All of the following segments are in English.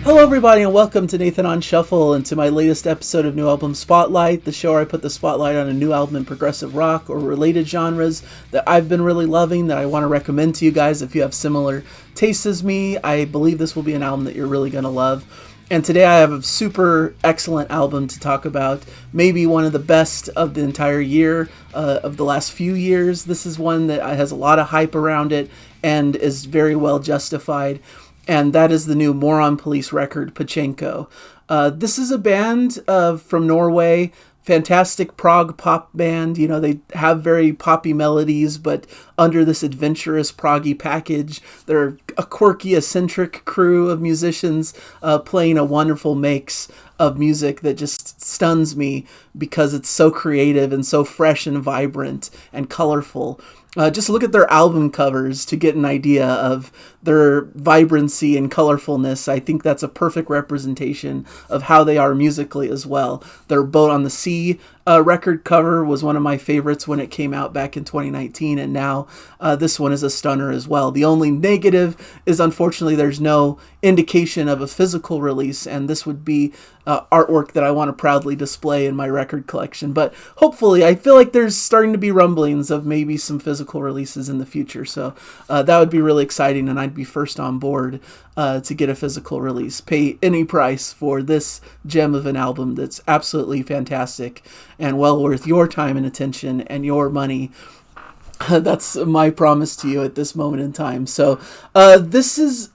Hello, everybody, and welcome to Nathan on Shuffle and to my latest episode of New Album Spotlight, the show where I put the spotlight on a new album in progressive rock or related genres that I've been really loving that I want to recommend to you guys if you have similar tastes as me. I believe this will be an album that you're really going to love. And today I have a super excellent album to talk about, maybe one of the best of the entire year, of the last few years. This is one that has a lot of hype around it and is very well justified. And that is the new Moron Police record, Pachinko. This is a band from Norway, fantastic prog pop band. You know, they have very poppy melodies, but under this adventurous proggy package, they're a quirky, eccentric crew of musicians playing a wonderful mix of music that just stuns me because it's so creative and so fresh and vibrant and colorful. Just look at their album covers to get an idea of their vibrancy and colorfulness. I think that's a perfect representation of how they are musically as well. Their Boat on the Sea record cover was one of my favorites when it came out back in 2019, and now this one is a stunner as well. The only negative is, unfortunately, there's no indication of a physical release, and this would be artwork that I want to proudly display in my record collection. But hopefully, I feel like there's starting to be rumblings of maybe some physical releases in the future, so that would be really exciting, and I'd be first on board to get a physical release. Pay any price for this gem of an album that's absolutely fantastic and well worth your time and attention and your money. That's my promise to you at this moment in time. So this is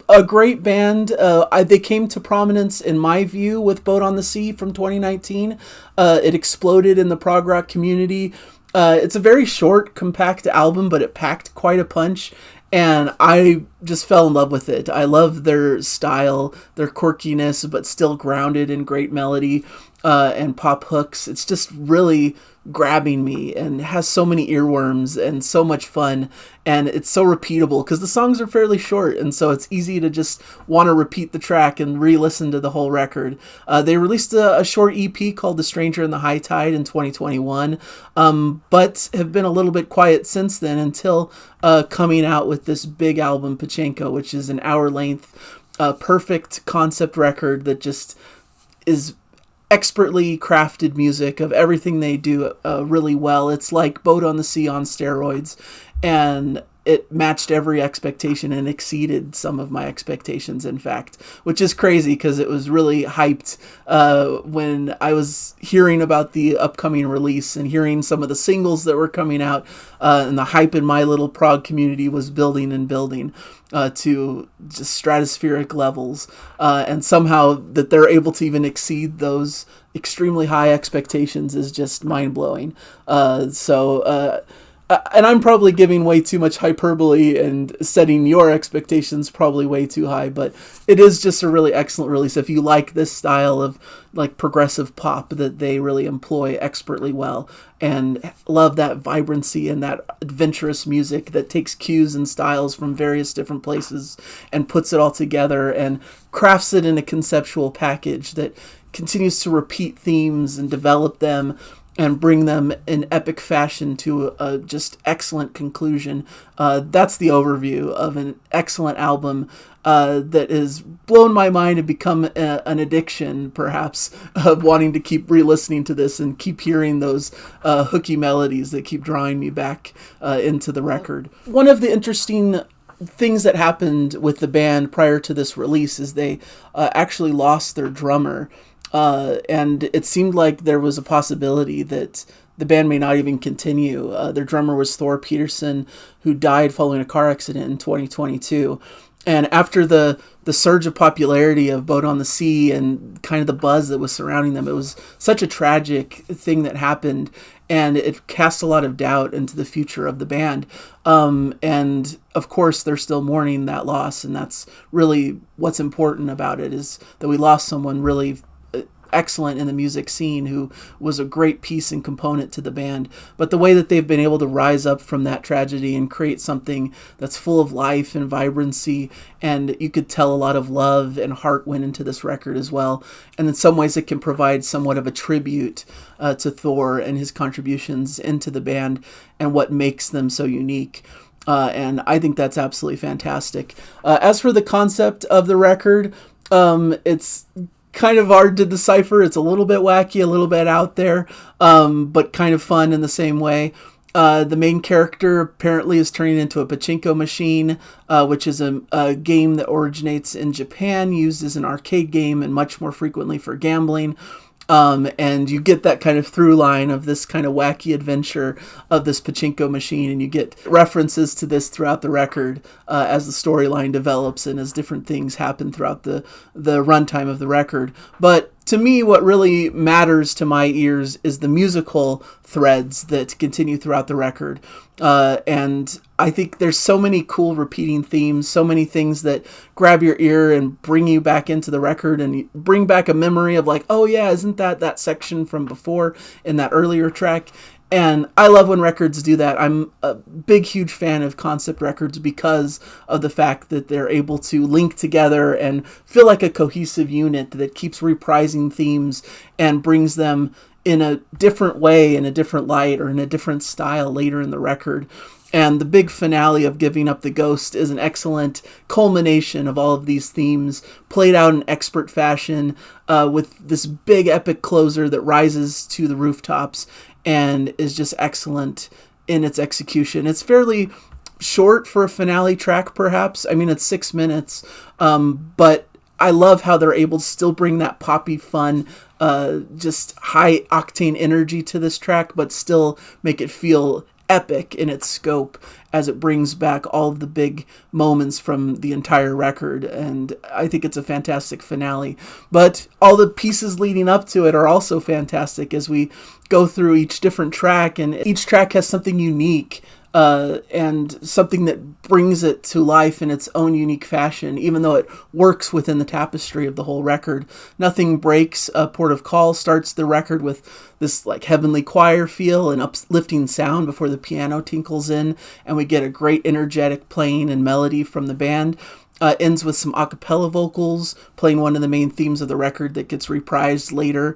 a great band. They came to prominence, in my view, with Boat on the Sea from 2019. It exploded in the prog rock community. It's a very short, compact album, but it packed quite a punch. And I just fell in love with it. I love their style, their quirkiness, but still grounded in great melody and pop hooks. It's just really grabbing me and has so many earworms and so much fun. And it's so repeatable because the songs are fairly short. And so it's easy to just want to repeat the track and re-listen to the whole record. They released a short EP called The Stranger in the High Tide in 2021, but have been a little bit quiet since then until coming out with this big album, Pachinko, which is an hour-length, perfect concept record that just is expertly crafted music of everything they do really well. It's like Boat on the Sea on steroids, and it matched every expectation and exceeded some of my expectations, in fact, which is crazy because it was really hyped when I was hearing about the upcoming release and hearing some of the singles that were coming out, and the hype in my little prog community was building and building to just stratospheric levels, and somehow that they're able to even exceed those extremely high expectations is just mind-blowing. And I'm probably giving way too much hyperbole and setting your expectations probably way too high, but it is just a really excellent release if you like this style of like progressive pop that they really employ expertly well, and love that vibrancy and that adventurous music that takes cues and styles from various different places and puts it all together and crafts it in a conceptual package that continues to repeat themes and develop them and bring them in epic fashion to a just excellent conclusion. That's the overview of an excellent album that has blown my mind and become an addiction, perhaps, of wanting to keep re-listening to this and keep hearing those hooky melodies that keep drawing me back into the record. One of the interesting things that happened with the band prior to this release is they actually lost their drummer. And it seemed like there was a possibility that the band may not even continue. Their drummer was Thor Peterson, who died following a car accident in 2022. And after the surge of popularity of Boat on the Sea and kind of the buzz that was surrounding them, it was such a tragic thing that happened, and it cast a lot of doubt into the future of the band. And of course, they're still mourning that loss, and that's really what's important about it, is that we lost someone really excellent in the music scene who was a great piece and component to the band. But the way that they've been able to rise up from that tragedy and create something that's full of life and vibrancy, and you could tell a lot of love and heart went into this record as well. And in some ways it can provide somewhat of a tribute to Thor and his contributions into the band and what makes them so unique. And I think that's absolutely fantastic. As for the concept of the record, It's kind of hard to decipher. It's a little bit wacky, a little bit out there, but kind of fun in the same way. The main character apparently is turning into a pachinko machine, which is a game that originates in Japan, used as an arcade game and much more frequently for gambling. And you get that kind of through line of this kind of wacky adventure of this pachinko machine, and you get references to this throughout the record as the storyline develops and as different things happen throughout the runtime of the record. But to me, what really matters to my ears is the musical threads that continue throughout the record. And I think there's so many cool repeating themes, so many things that grab your ear and bring you back into the record and bring back a memory of like, oh yeah, isn't that section from before in that earlier track? And I love when records do that. I'm a big, huge fan of concept records because of the fact that they're able to link together and feel like a cohesive unit that keeps reprising themes and brings them in a different way, in a different light, or in a different style later in the record. And the big finale of Giving Up the Ghost is an excellent culmination of all of these themes, played out in expert fashion, with this big epic closer that rises to the rooftops and is just excellent in its execution. It's fairly short for a finale track, perhaps. I mean, it's 6 minutes, but I love how they're able to still bring that poppy fun, just high octane energy to this track, but still make it feel epic in its scope as it brings back all of the big moments from the entire record. And I think it's a fantastic finale. But all the pieces leading up to it are also fantastic as we go through each different track, and each track has something unique. And something that brings it to life in its own unique fashion, even though it works within the tapestry of the whole record. Nothing Breaks, Port of Call, starts the record with this like heavenly choir feel and uplifting sound before the piano tinkles in, and we get a great energetic playing and melody from the band. Ends with some a cappella vocals playing one of the main themes of the record that gets reprised later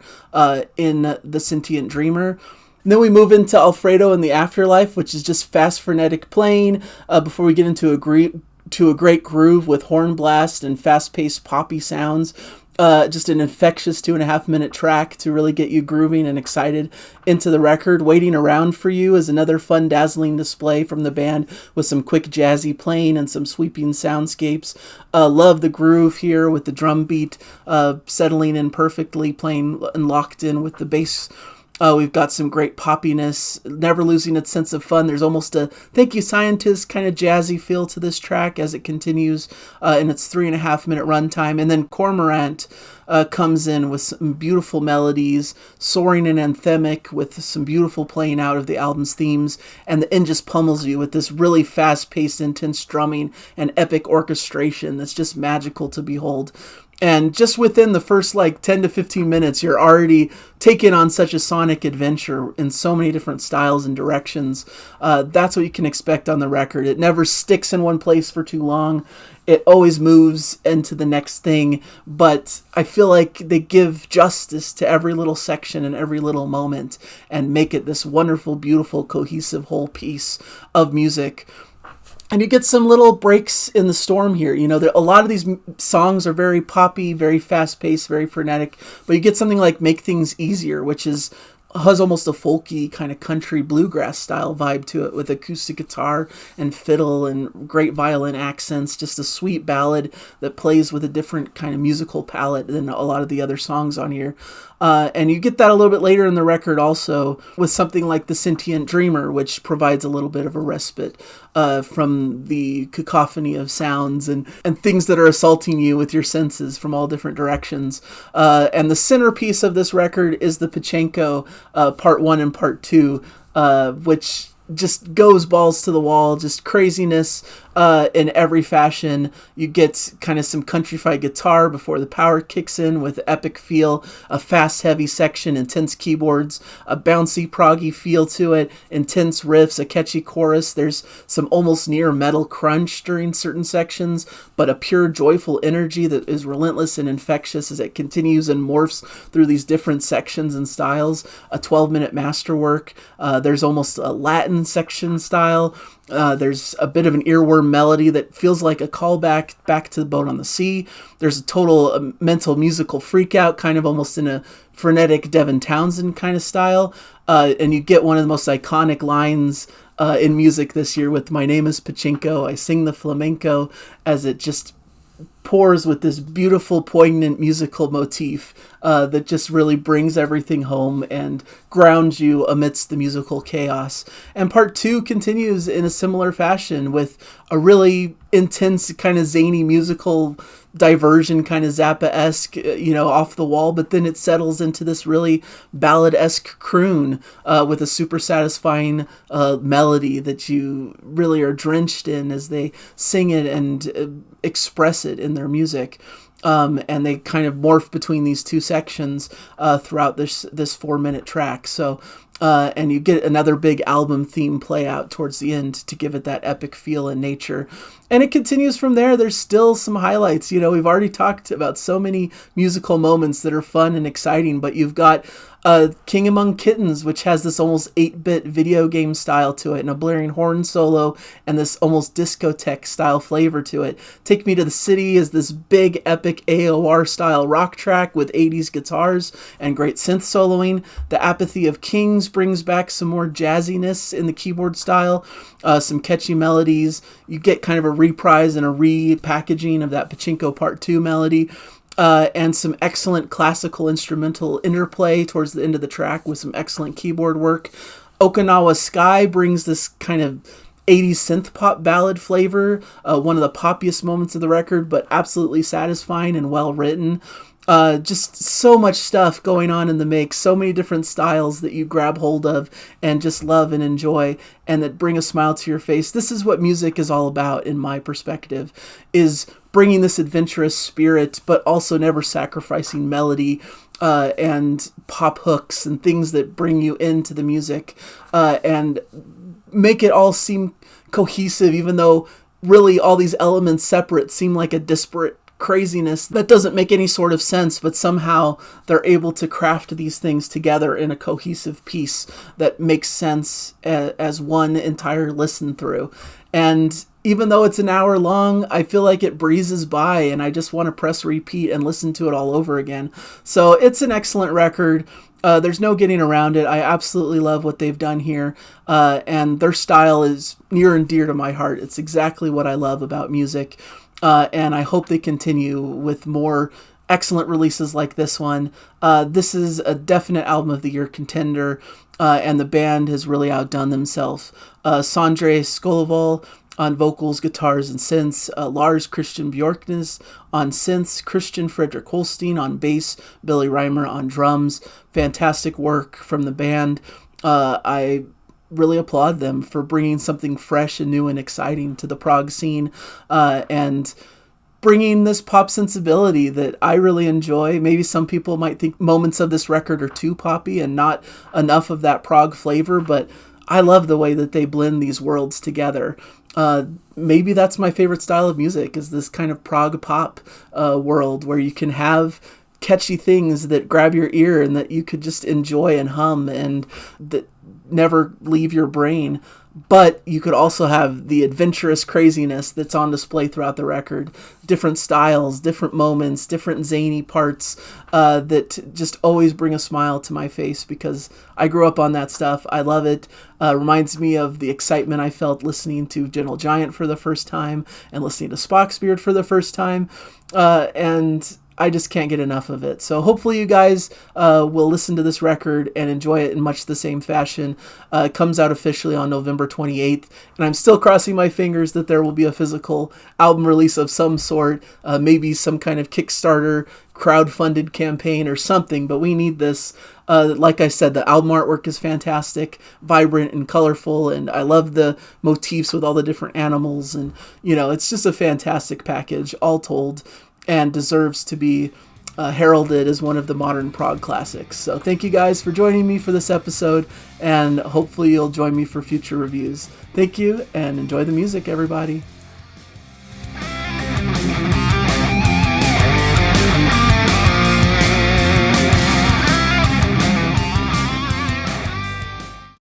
in The Sentient Dreamer. And then we move into Alfredo and the Afterlife, which is just fast, frenetic playing before we get into a great groove with horn blast and fast-paced poppy sounds. Just an infectious 2.5-minute track to really get you grooving and excited into the record. Waiting Around for You is another fun, dazzling display from the band with some quick jazzy playing and some sweeping soundscapes. Love the groove here with the drum beat settling in perfectly, playing and locked in with the bass. We've got some great poppiness, never losing its sense of fun. There's almost a Thank You Scientist kind of jazzy feel to this track as it continues in its 3.5-minute runtime. And then Cormorant comes in with some beautiful melodies, soaring and anthemic with some beautiful playing out of the album's themes. And the end just pummels you with this really fast-paced, intense drumming and epic orchestration that's just magical to behold. And just within the first 10 to 15 minutes, you're already taken on such a sonic adventure in so many different styles and directions. That's what you can expect on the record. It never sticks in one place for too long. It always moves into the next thing. But I feel like they give justice to every little section and every little moment and make it this wonderful, beautiful, cohesive whole piece of music. And you get some little breaks in the storm here. You know, a lot of these songs are very poppy, very fast-paced, very frenetic. But you get something like Make Things Easier, which has almost a folky kind of country bluegrass style vibe to it with acoustic guitar and fiddle and great violin accents. Just a sweet ballad that plays with a different kind of musical palette than a lot of the other songs on here. And you get that a little bit later in the record also with something like The Sentient Dreamer, which provides a little bit of a respite from the cacophony of sounds and things that are assaulting you with your senses from all different directions. And the centerpiece of this record is the Pachinko Part 1 and Part 2, which just goes balls to the wall, just craziness in every fashion. You get kind of some countrified guitar before the power kicks in with epic feel, a fast, heavy section, intense keyboards, a bouncy, proggy feel to it, intense riffs, a catchy chorus. There's some almost near metal crunch during certain sections, but a pure, joyful energy that is relentless and infectious as it continues and morphs through these different sections and styles. A 12-minute masterwork. There's almost a Latin Latin section style. There's a bit of an earworm melody that feels like a callback back to the Boat on the Sea. There's a total mental musical freakout, kind of almost in a frenetic Devin Townsend kind of style. And you get one of the most iconic lines in music this year with "My name is Pachinko, I sing the flamenco," as it just pours with this beautiful, poignant musical motif that just really brings everything home and grounds you amidst the musical chaos. And part 2 continues in a similar fashion with a really intense, kind of zany musical diversion, kind of Zappa-esque, off the wall, but then it settles into this really ballad-esque croon with a super satisfying melody that you really are drenched in as they sing it and express it in their music. And they kind of morph between these two sections throughout this 4-minute track. So, and you get another big album theme play out towards the end to give it that epic feel and nature. And it continues from there. There's still some highlights. We've already talked about so many musical moments that are fun and exciting, but you've got King Among Kittens, which has this almost 8-bit video game style to it, and a blaring horn solo, and this almost discotheque style flavor to it. Take Me to the City is this big epic AOR style rock track with 80s guitars and great synth soloing. The Apathy of Kings brings back some more jazziness in the keyboard style, some catchy melodies. You get kind of a reprise and a repackaging of that Pachinko Part 2 melody. And some excellent classical instrumental interplay towards the end of the track with some excellent keyboard work. Okinawa Sky brings this kind of 80s synth pop ballad flavor, one of the poppiest moments of the record, but absolutely satisfying and well written. Just so much stuff going on in the mix, so many different styles that you grab hold of and just love and enjoy and that bring a smile to your face. This is what music is all about, in my perspective, is bringing this adventurous spirit, but also never sacrificing melody and pop hooks and things that bring you into the music and make it all seem cohesive, even though really all these elements separate seem like a disparate craziness that doesn't make any sort of sense, but somehow they're able to craft these things together in a cohesive piece that makes sense as one entire listen through. And even though it's an hour long, I feel like it breezes by and I just want to press repeat and listen to it all over again. So it's an excellent record. There's no getting around it. I absolutely love what they've done here. And their style is near and dear to my heart. It's exactly what I love about music. And I hope they continue with more excellent releases like this one. This is a definite Album of the Year contender, and the band has really outdone themselves. Sondre Skoloval on vocals, guitars, and synths, Lars Christian Bjorknes on synths, Christian Frederick Holstein on bass, Billy Reimer on drums. Fantastic work from the band. I really applaud them for bringing something fresh and new and exciting to the prog scene, and bringing this pop sensibility that I really enjoy. Maybe some people might think moments of this record are too poppy and not enough of that prog flavor, but I love the way that they blend these worlds together. Maybe that's my favorite style of music, is this kind of prog pop world where you can have catchy things that grab your ear and that you could just enjoy and hum and that never leave your brain. But you could also have the adventurous craziness that's on display throughout the record. Different styles, different moments, different zany parts that just always bring a smile to my face because I grew up on that stuff. I love it. Reminds me of the excitement I felt listening to Gentle Giant for the first time and listening to Spock's Beard for the first time. And I just can't get enough of it. So hopefully you guys will listen to this record and enjoy it in much the same fashion. It comes out officially on November 28th, and I'm still crossing my fingers that there will be a physical album release of some sort, maybe some kind of Kickstarter, crowd-funded campaign or something, but we need this. Like I said, the album artwork is fantastic, vibrant and colorful, and I love the motifs with all the different animals, and it's just a fantastic package, all told, and deserves to be heralded as one of the modern prog classics. So thank you guys for joining me for this episode, and hopefully you'll join me for future reviews. Thank you, and enjoy the music, everybody.